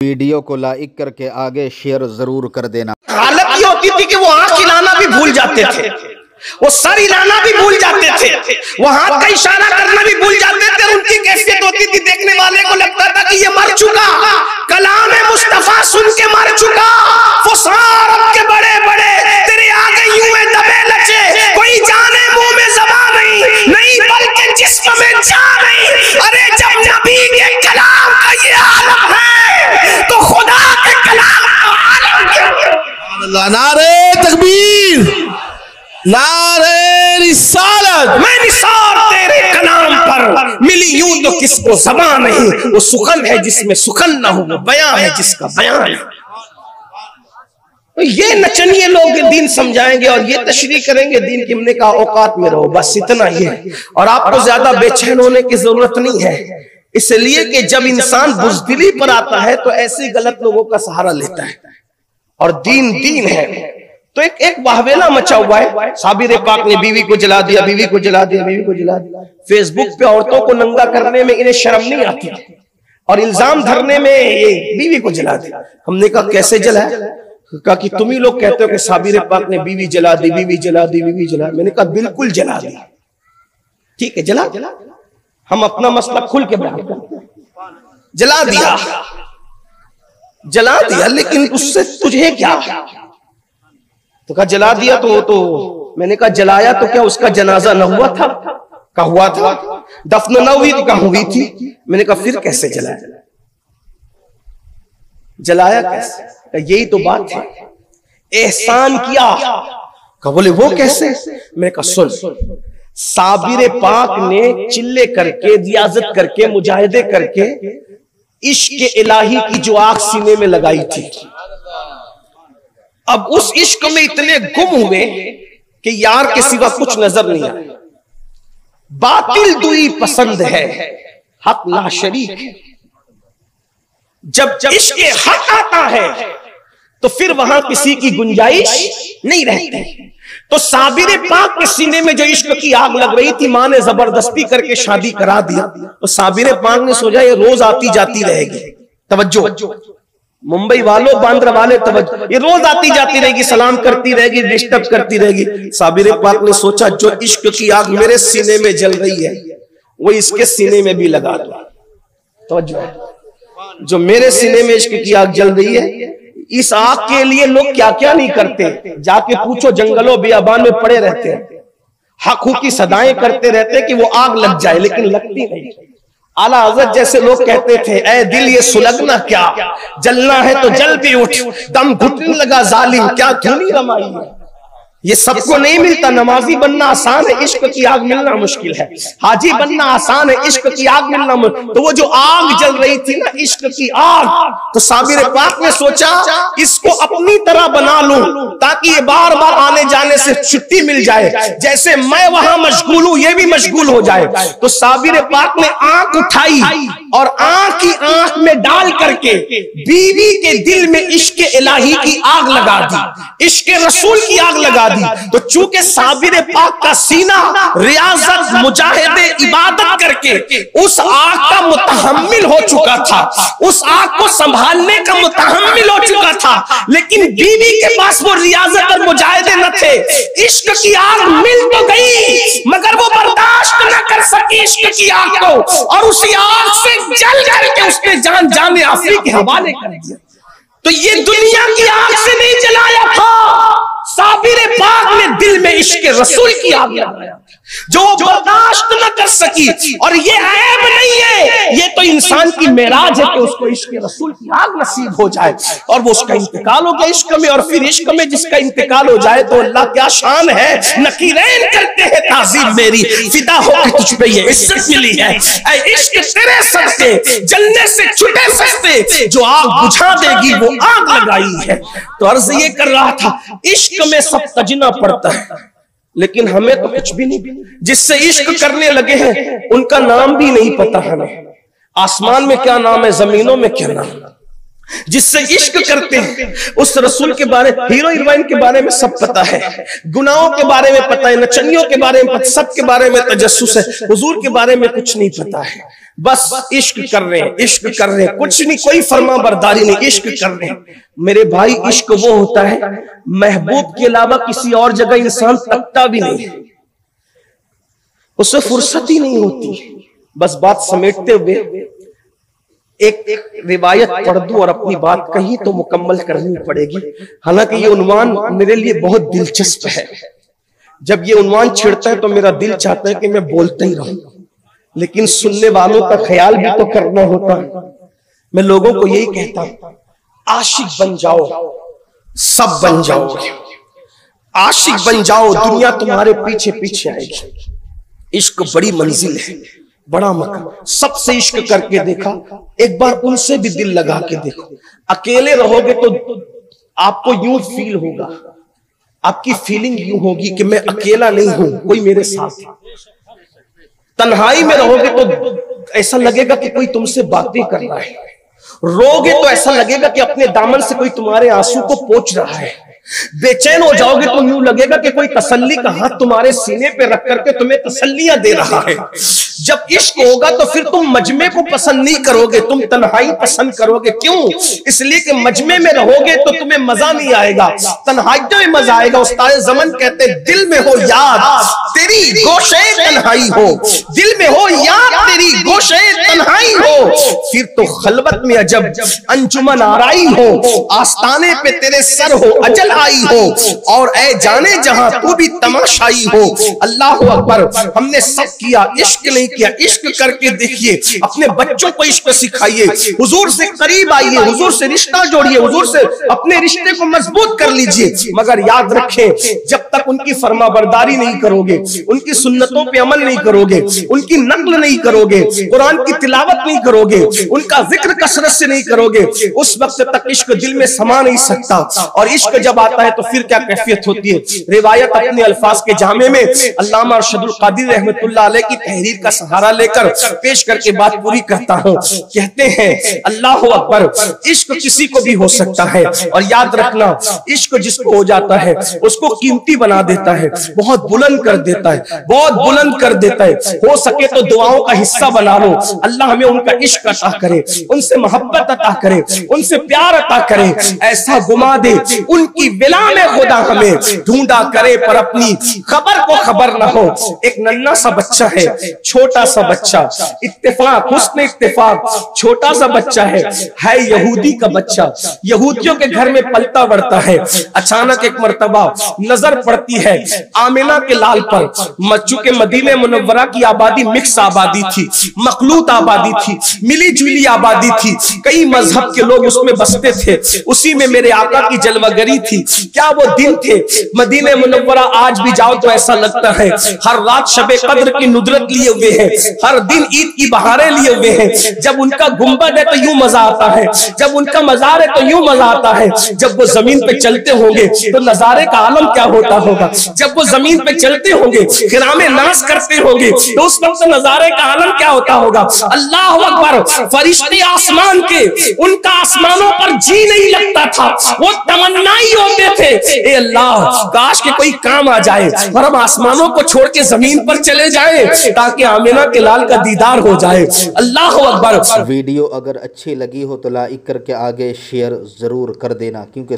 Video को like करके आगे शेयर जरूर कर देना। हालत ये होती थी कि वो आंख हिलाना भी भूल जाते थे, वो सर हिलाना भी भूल जाते थे, वो हाथ का इशारा करना भी भूल जाते थे। उनकी कैफियत होती थी, देखने वाले को लगता था कि ये मर चुका, कलाम मुस्तफा सुन के मर चुका। फुसार के बड़े बड़े तेरे आगे यूं में दबे लचे, कोई जाने मुंह में ज़बान नहीं बल्कि जिस्म में जान नहीं। अरे जब नबी के कलाम का ये आलम है तो खुदा के कलाम का आलम क्या? नारे तकबीर, नारे रिसालत। मैं निसार तेरे कलाम पर मिली यूं तो किसको ज़बान नहीं। वो सुखन है जिसमें सुखन ना हो, वो बयां है जिसका बयां है। तो ये नचनिए लोग दीन समझाएंगे और ये तशरीह करेंगे दीन की। हमने कहा औकात में रहो, बस इतना ही है। और आपको ज्यादा बेचैन होने की जरूरत नहीं है, इसलिए कि जब इंसान बुज़दिली पर आता है तो ऐसे गलत लोगों का सहारा लेता है। और दीन दीन है तो एक वाहवेला मचा हुआ है। साबिर पाक ने बीवी को जला दिया, बीवी को जला दिया, बीवी को जला दिया। फेसबुक पे औरतों को नंगा करने में इन्हें शर्म नहीं आती और इल्जाम धरने में ये बीवी को जला दिया। हमने कहा कैसे जला? कहा कि तुम ही लोग कहते हो कि साबिर पाक ने बीवी जला दी, बीवी जला दी, बीवी जला। मैंने कहा बिल्कुल जला दी, ठीक है जला। हम अपना मसला खुल के बयान करते हैं। जला दिया, जला दिया, लेकिन उससे तुझे क्या? तो कहा जला दिया तो मैंने कहा जलाया तो क्या उसका जनाजा न हुआ था? का हुआ था। दफन न हुई तो क्या हुई थी? मैंने कहा फिर कैसे जलाया? जलाया कैसे? यही तो बात है, एहसान किया। कहा बोले वो कैसे? मैंने कहा सुन, साबिर पाक ने चिल्ले करके, रियाजत करके, मुजाहिदे करके इश्क इलाही की जो आग सीने में लगाई थी, अब उस इश्क में इतने गुम हुए कि यार के सिवा कुछ नजर नहीं आया। बातिल दुई पसंद है, हक ला शरीक। जब इश्क हक आता है तो फिर वहां किसी की गुंजाइश नहीं रहती। तो साबिर पाक के सीने में जो इश्क की आग लग रही थी, मां ने जबरदस्ती करके शादी करा दिया। तो साबिर पाक ने सोचा ये रोज आती जाती रहेगी। तवज्जो मुंबई वालों, बांद्रा वाले तवज्जो, ये रोज आती जाती रहेगी, सलाम करती रहेगी, डिस्टर्ब करती रहेगी। साबिर पाक ने सोचा जो इश्क की आग मेरे सीने में जल रही है वो इसके सीने में भी लगा दो। तवज्जो, जो मेरे सीने में इश्क की आग जल रही है, इस आग के लिए लोग क्या क्या नहीं करते। जाके पूछो, जंगलों बियाबान में पड़े रहते हैं, हक की सदाएं करते रहते कि वो आग लग जाए, लेकिन लगती नहीं। आला हज़रत जैसे लोग कहते थे, ऐ दिल ये सुलगना क्या, जलना है तो जल भी उठ, दम घुटने लगा जालिम, क्या धुनी रमाई है। ये सबको नहीं मिलता। नमाजी बनना आसान है, इश्क की आग मिलना मुश्किल है। हाजी बनना आसान है, इश्क की आग मिलना मुश्किल। तो वो जो आग जल रही थी ना, इश्क की आग, तो साबिर पाक ने सोचा इसको अपनी तरह बना लूं ताकि ये बार बार आने जाने से छुट्टी मिल जाए। जैसे मैं वहां मशगूल हूं, ये भी मशगूल हो जाए। तो साबिर पाक ने आंख उठाई और आंख की आंख में डाल करके बीवी के दिल में इश्क इलाही की आग लगा दी, इश्क रसूल की आग लगा दी। तो चूंकि साबिर पाक का सीना रियाजत, मुजाहिदे, इबादत करके उस आग का मुतहम्मिल हो चुका था, उस आग को संभालने का मुतहम्मिल हो चुका था, लेकिन बीवी के पास वो रियाजत और मुजाहिदे न थे। इश्क की आग मिल तो गई मगर वो बर्दाश्त न कर सकी इश्क की आग को, और उसी आग से जल करके उसने जान जाने आफरी के हवाले कर दिया। तो ये दुनिया की आग से नहीं जलाया था, साबिर पाक ने दिल में इश्क रसूल की आग लगाया जो बर्दाश्त न कर सकी। और ये ऐब नहीं है, ये तो इंसान की मेराज है कि उसको इश्क रसूल की आग नसीब हो जाए और वो उसका इंतकाल हो गया इश्क में। और फिर इश्क में जिसका इंतकाल हो जाए तो अल्लाह क्या शान है, नकीरैन करते हैं ताज़ीम मेरी, फिदा होकर तुझ पे ये इज्जत मिली है। ऐ इश्क तेरे सस्ते, जलने से छुटे सस्ते, जो आग बुझा देगी वो आग लगाई है। तो अर्ज ये कर रहा था, इश्क में सब तजना पड़ता है, लेकिन हमें तो कुछ भी नहीं। जिससे इश्क करने लगे हैं उनका नाम भी नहीं पता हमें। आसमान में क्या नाम है, जमीनों में क्या नाम। जिससे इश्क करते हैं उस रसूल के बारे, हीरो हीरोइन के बारे में सब पता है, गुनाहों के बारे में पता है, नचनियों के बारे में पता, सब के बारे में तजस्सुस है, हुजूर के बारे में कुछ नहीं पता है। बस इश्क कर रहे हैं, इश्क कर रहे हैं, कुछ नहीं, कोई फर्मा बरदारी नहीं, इश्क कर रहे हैं। मेरे भाई इश्क वो होता है महबूब के अलावा किसी और जगह इंसान तकता भी नहीं, उससे फुर्सत ही नहीं होती। बस बात समेटते हुए एक रिवायत पढ़ दूं और अपनी बात कहीं तो मुकम्मल करनी पड़ेगी। हालांकि ये उन्वान मेरे लिए बहुत दिलचस्प है। जब ये उन्वान छिड़ता है तो मेरा दिल चाहता है कि मैं बोलता ही रहूं, लेकिन सुनने वालों का ख्याल भी तो करना होता है। मैं लोगों को यही कहता हूं, आशिक बन जाओ, सब बन जाओगे। आशिक बन जाओ, दुनिया तुम्हारे पीछे पीछे आएगी। इश्क बड़ी मंजिल है, बड़ा मकाम। सबसे इश्क करके देखा, एक बार उनसे भी दिल लगा के देखो। अकेले रहोगे तो आपको यूं फील होगा, आपकी फीलिंग यूं होगी कि मैं अकेला नहीं हूं, कोई मेरे साथ है। तन्हाई में रहोगे तो ऐसा लगेगा कि कोई तुमसे बातें कर रहा है। रोगे तो ऐसा लगेगा कि अपने दामन से कोई तुम्हारे आंसू को पोंछ रहा है। बेचैन हो जाओगे तो यूं लगेगा कि कोई तसल्ली का हाथ तुम्हारे सीने पे रख करके तुम्हें तसल्लियां दे रहा है। जब इश्क होगा तो फिर तुम मजमे को पसंद नहीं करोगे, तुम तन्हाई पसंद करोगे। क्यों? इसलिए कि मजमे में रहोगे तो तुम्हें मजा नहीं आएगा, तन्हाइयों में मजा आएगा। उस्ताद ज़मन कहते दिल में हो याद तेरी गोशे तन्हाई हो, दिल में हो याद तेरी गोशे तन्हाई हो, फिर तो खलवत में अजब अंजुमन आराई हो, आस्ताने पे तेरे सर हो अजल आई हो, और ऐ जाने जहां तू भी तमाशाई हो। अल्लाह अकबर। हमने सब किया, इश्क नहीं किया। इश्क करके देखिए, अपने बच्चों को इश्क सिखाइए, हुजूर से करीब आइए, हुजूर से रिश्ता जोड़िए, हुजूर से अपने रिश्ते को मजबूत कर लीजिए। मगर याद रखें, जब तक उनकी फरमाबरदारी नहीं करोगे, उनकी सुन्नतों पे अमल नहीं करोगे, उनकी नक्ल नहीं करोगे, कुरान की तिलावत नहीं करोगे, उनका जिक्र कसरत से नहीं करोगे, उस वक्त तक इश्क दिल में समा नहीं सकता। और इश्क जब आता है तो फिर क्या कैफियत होती है। रिवायत अपने अल्फाज के जामे में अल्लामा अरशदुल कादिर रहमतुल्लाह अलैह की तहरीर का सहारा लेकर पेश करके बात पूरी करता हूं। कहते हैं अल्लाह अकबर, इश्क किसी को भी हो सकता है, और याद रखना, इश्क जिसको हो जाता है उसको कीमती बना देता है, बहुत बुलंद कर देता है, बहुत बुलंद कर देता है। हो सके तो दुआओं का हिस्सा बना लो। अल्लाह हमें उनका इश्क अता करे, उनसे मोहब्बत अता करे, उनसे प्यार अता करे। ऐसा घुमा दे उनकी विला में खुदा हमें ढूंढा करे, पर अपनी खबर को खबर ना हो। एक नन्हा सा बच्चा है, छोटा सा बच्चा, इत्तेफाक हुस्न इत्तेफाक, छोटा सा बच्चा है यहूदी का बच्चा, यहूदियों के घर में पलता बढ़ता है। अचानक एक मर्तबा नजर पड़ती है आमिना के लाल पर। चूंकि मदीने मुनव्वरा की आबादी मिक्स आबादी थी, मखलूत आबादी थी, मिली जुली आबादी थी, कई मजहब के लोग उसमें बसते थे। उसी में मेरे आका की जलवागरी थी। क्या वो दिन थे। मदीने मुनव्वरा आज भी जाओ तो ऐसा लगता है हर रात शबे कद्र की नुदरत लिए हुए हैं, हर दिन ईद की बहारें लिए हुए हैं। जब उनका गुंबद है तो यूं मजा आता है, जब उनका मजार है तो यूं मजा आता है। जब वो जमीन पे चलते होंगे तो नजारे का आलम क्या होता होगा। जब वो जमीन पे चलते होंगे, खिरामे नाश करते होंगे, तो उस वक्त नजारे का आलम क्या होता होगा। अल्लाह अकबर। फरिश्ते आसमान के, उनका आसमानों पर जी नहीं लगता था, वो तमन्ना ही होते थे, ए अल्लाह काश के कोई काम आ जाए और हम आसमानों को छोड़ के जमीन पर चले जाएं, ताकि आमिना के लाल का दीदार हो जाए। अल्लाह अकबर। वीडियो अगर अच्छी लगी हो तो लाइक करके आगे शेयर जरूर कर देना, क्योंकि